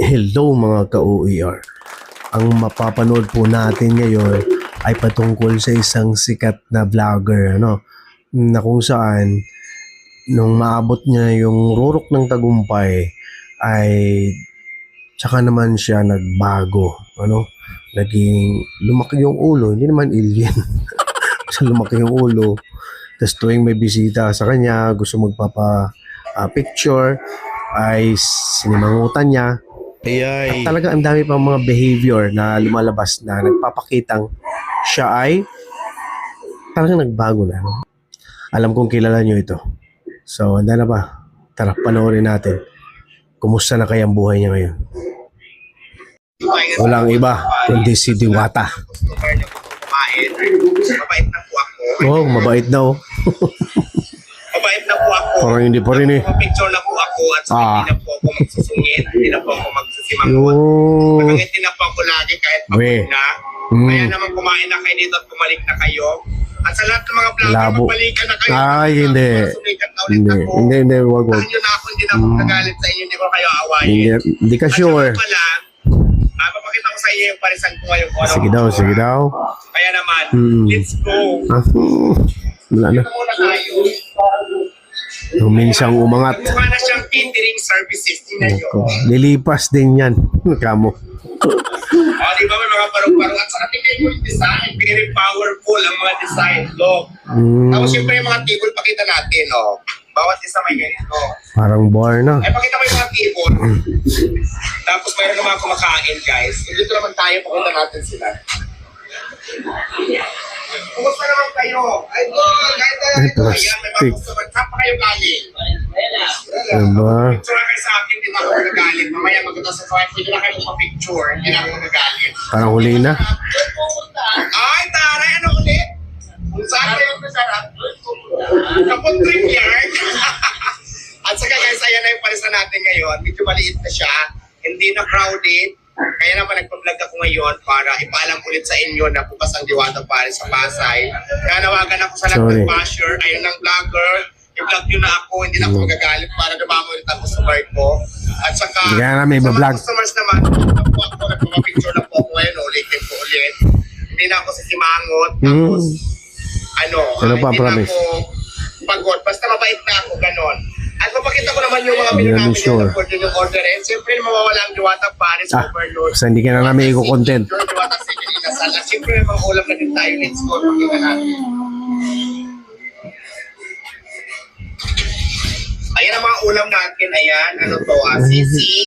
Hello mga ka-OER. Ang mapapanood po natin ngayon ay patungkol sa isang sikat na vlogger, na kung saan nung maabot niya yung rurok ng tagumpay ay tsaka naman siya nagbago, naging lumaki yung ulo, hindi naman alien. Sa lumaki yung ulo, tapos tuwing may bisita sa kanya, gusto magpapa-picture, ay sinimangutan niya. At talaga ang dami pang mga behavior na lumalabas na nagpapakitang siya ay talagang nagbago na. Alam kong kilala nyo ito. So, handa na ba? Tara, panoorin natin. Kumusta na kaya ang buhay niya ngayon? Walang iba, kundi si Diwata. Mabait na po ako. Oh, mabait na oh. Mabait na po ako. Parang hindi pa rin eh. Picture na po ako at hindi na po ako magsusungit. Hindi na po ako magsusimangot. Oh. Nakangiti na po ako lagi kahit pagod na. Kaya naman kumain na kayo dito at bumalik na kayo. At sa lahat ng mga vlogger, magbalikan na kayo. Ay, hindi. Hindi, wag. Tahan nyo na ako, hindi na ako nagalit sa inyo, hindi ko kayo awayin. Hindi ka sure. At pala, papakita ko sa inyo yung parisan ko ngayon. Sige daw. Kaya naman, let's go. Wala na. Ito muna tayo. Nung minsang umangat. Mukha na siyang catering services. Tingnan nyo. Lilipas din yan. Kamo. Di ba may mga parang-parang at saka tingnan yung design. Very powerful ang mga design. Look. Tapos syempre yung mga table pakita natin. Bawat isa may ganito. Parang bar na. Ay, pakita mo yung mga table. Tapos mayroon naman kumakain, guys. Dito naman tayo, pakita natin sila. Kumusta naman kayo? Ay, kahit tayo dito. Ayan, may mga customer. Saan pa kayo galing? Diba? Picture na kayo sa akin, hindi na ako nagagalit. Mamaya maganda sa wife, hindi na kayo mapicture. Hindi na ako nagagalit. Parang huli na. Ay, taray, ano ulit? Kung saan kayo masarap? Kapag trip yard. At saka guys, ayan na yung palisan natin ngayon. Medyo maliit na siya. Hindi na crowded. Kaya naman nagpa-vlog ako ngayon para ipaalam ulit sa inyo na bukas ang Diwata Paris sa Pasay. Kaya nawagan ako sa lahat ng basher. Ayun ng vlogger. I-vlog nyo na ako. Hindi na ako magagalit para dumamo ulit ang customer ko. At saka kaya namin sa mga i-vlog. customers naman, nagpapapicture na po ako ngayon. Ulitin po ulit. Hindi na ako sisimangot. Tapos, Ano pa, hindi promise? na ako pagod. Basta mabait na ako, ganon. At mapakita ko naman yung mga Hindi menu namin namin sure. yung order yung order. And siyempre, mawawala ang Diwata Paris Overload. Basta hindi ka na namin i-content. Diwata City Inasal. At siyempre, may mga ulam na din tayo. Let's go. Pakita natin. Ayan ang mga ulam natin. Ayan. Ano to? Sisi.